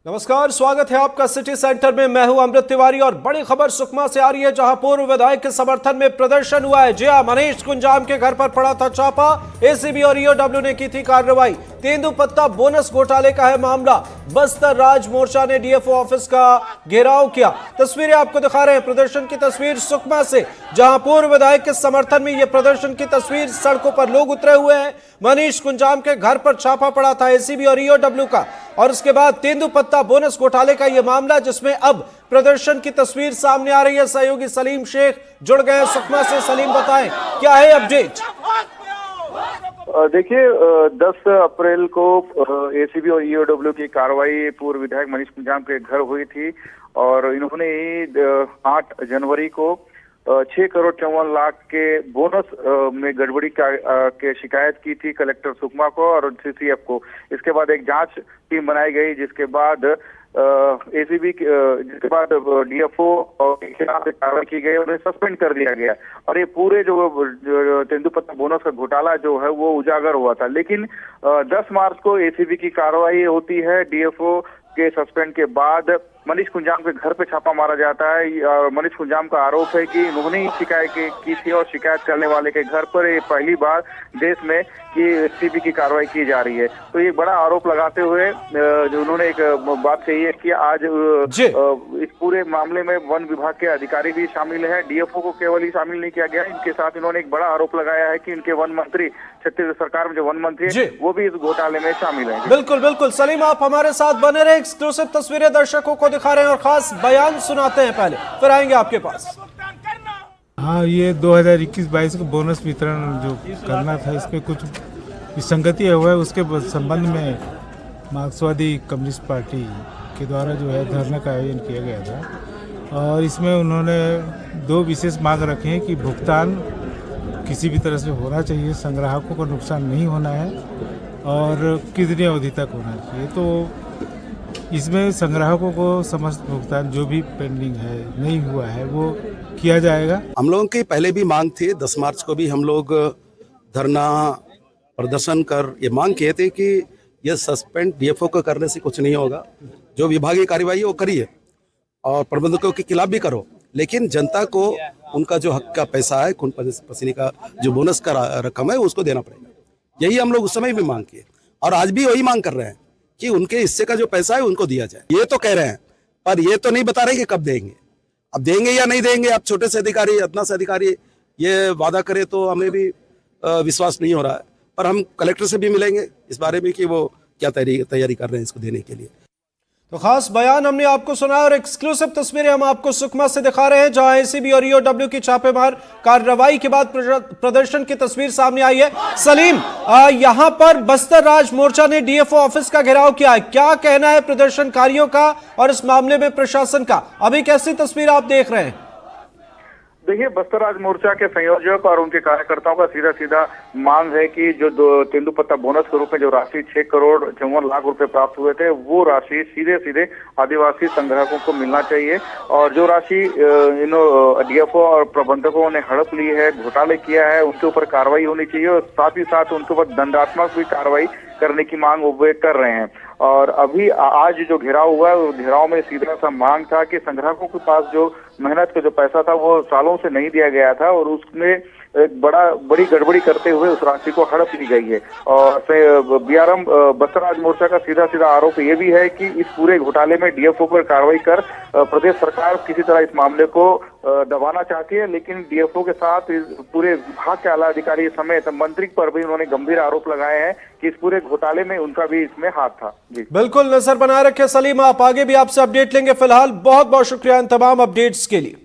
नमस्कार, स्वागत है आपका सिटी सेंटर में। मैं हूं अमृत तिवारी और बड़ी खबर सुकमा से आ रही है, जहां पूर्व विधायक के समर्थन में प्रदर्शन हुआ है। जी हां, मनीष कुंजाम के घर पर पड़ा था छापा। एसीबी और ईओडब्ल्यू ने की थी कार्रवाई। तेंदुपत्ता बोनस घोटाले का है मामला। बस्तर राज मोर्चा ने डीएफओ ऑफिस का घेराव किया। तस्वीरें आपको दिखा रहे हैं, प्रदर्शन की तस्वीर सुकमा से, जहां पूर्व विधायक के समर्थन में यह प्रदर्शन की तस्वीर। सड़कों पर लोग उतरे हुए हैं। मनीष कुंजाम के घर पर छापा पड़ा था एसीबी और ईओडब्ल्यू का, और उसके बाद तेंदुपत्ता बोनस घोटाले का यह मामला, जिसमें अब प्रदर्शन की तस्वीर सामने आ रही है। सहयोगी सलीम शेख जुड़ गए हैं सुकमा से। सलीम, बताएं क्या है अपडेट? देखिए, 10 अप्रैल को एसीबी और ईओडब्ल्यू की कार्रवाई पूर्व विधायक मनीष कुंजाम के घर हुई थी, और इन्होंने 8 जनवरी को 6 करोड़ 54 लाख के बोनस में गड़बड़ी के शिकायत की थी कलेक्टर सुकमा को और सीसीएफ को। इसके बाद एक जांच टीम बनाई गई, जिसके बाद एसीबी जिसके बाद डीएफओ के खिलाफ कार्रवाई की गई, उन्हें सस्पेंड कर दिया गया। और ये पूरे जो तेंदुपत्ता बोनस का घोटाला जो है वो उजागर हुआ था। लेकिन 10 मार्च को एसीबी की कार्रवाई होती है। डीएफओ के सस्पेंड के बाद मनीष कुंजाम के घर पे छापा मारा जाता है, और मनीष कुंजाम का आरोप है कि उन्होंने ही शिकायत की थी, और शिकायत करने वाले के घर पर ये पहली बार देश में कि एसीबी की कार्रवाई की जा रही है। तो ये बड़ा आरोप लगाते हुए जो उन्होंने एक बात कही है कि आज इस पूरे मामले में वन विभाग के अधिकारी भी शामिल है। डीएफओ को केवल ही शामिल नहीं किया गया, इनके साथ इन्होंने एक बड़ा आरोप लगाया है कि इनके वन मंत्री, छत्तीसगढ़ सरकार में जो वन मंत्री है, वो भी इस घोटाले में शामिल है। बिल्कुल बिल्कुल सलीम, आप हमारे साथ बने रहे। एक्सक्लूसिव तस्वीरें दर्शकों को दिखा रहे हैं और खास बयान सुनाते हैं, पहले फिर आएंगे आपके पास। हाँ, ये 2021-22 का बोनस वितरण जो करना था, इसमें कुछ विसंगति हुआ है। उसके संबंध में मार्क्सवादी कम्युनिस्ट पार्टी के द्वारा जो है धरना का आयोजन किया गया था, और इसमें उन्होंने 2 विशेष मांग रखे हैं कि भुगतान किसी भी तरह से होना चाहिए, संग्राहकों को नुकसान नहीं होना है, और कितनी अवधि तक होना चाहिए। तो इसमें संग्राहकों को समस्त भुगतान जो भी पेंडिंग है, नहीं हुआ है, वो किया जाएगा। हम लोगों की पहले भी मांग थी। 10 मार्च को भी हम लोग धरना प्रदर्शन कर ये मांग किए थे कि ये सस्पेंड डीएफओ को करने से कुछ नहीं होगा। जो विभागीय कार्यवाही है वो करिए, और प्रबंधकों के खिलाफ भी करो, लेकिन जनता को उनका जो हक का पैसा है, खून पसीने का जो बोनस का रकम है, उसको देना पड़ेगा। यही हम लोग उस समय भी मांग किए, और आज भी वही मांग कर रहे हैं कि उनके हिस्से का जो पैसा है उनको दिया जाए। ये तो कह रहे हैं, पर ये तो नहीं बता रहे कि कब देंगे। अब देंगे या नहीं देंगे, अब छोटे से अधिकारी, अदना से अधिकारी ये वादा करे तो हमें भी विश्वास नहीं हो रहा है। पर हम कलेक्टर से भी मिलेंगे इस बारे में कि वो क्या तैयारी कर रहे हैं इसको देने के लिए। तो खास बयान हमने आपको सुना, और एक्सक्लूसिव तस्वीरें हम आपको सुकमा से दिखा रहे हैं, जहां एसीबी और ईओडब्ल्यू की छापेमार कार्रवाई के बाद प्रदर्शन की तस्वीर सामने आई है। सलीम, यहां पर बस्तर राज मोर्चा ने डीएफओ ऑफिस का घेराव किया है। क्या कहना है प्रदर्शनकारियों का और इस मामले में प्रशासन का? अभी कैसी तस्वीर आप देख रहे हैं? देखिए, बस्तर राज मोर्चा के संयोजक और उनके कार्यकर्ताओं का सीधा सीधा मांग है कि जो तेंदुपत्ता बोनस के रूप में जो राशि 6 करोड़ 54 लाख रुपए प्राप्त हुए थे, वो राशि सीधे सीधे आदिवासी संग्राहकों को मिलना चाहिए। और जो राशि इन डीएफओ और प्रबंधकों ने हड़प ली है, घोटाले किया है, उनके ऊपर कार्रवाई होनी चाहिए, और साथ ही साथ उनके ऊपर दंडात्मक भी कार्रवाई करने की मांग वो कर रहे हैं। और अभी आज जो घेराव हुआ है, उस घेराव में सीधा सा मांग था कि संग्राहकों के पास जो मेहनत का जो पैसा था वो सालों से नहीं दिया गया था, और उसमें एक बड़ी गड़बड़ी करते हुए उस राशि को हड़प ली गई है। और बीआरएम बस्तर राज मोर्चा का सीधा सीधा आरोप ये भी है कि इस पूरे घोटाले में डीएफओ पर कार्रवाई कर प्रदेश सरकार किसी तरह इस मामले को दबाना चाहती है। लेकिन डीएफओ के साथ इस पूरे विभाग के आला अधिकारी समेत मंत्री पर भी उन्होंने गंभीर आरोप लगाए हैं कि इस पूरे घोटाले में उनका भी इसमें हाथ था। जी बिल्कुल, नजर बनाए रखे सलीम, आप आगे भी आपसे अपडेट लेंगे। फिलहाल बहुत बहुत शुक्रिया इन तमाम अपडेट्स के लिए।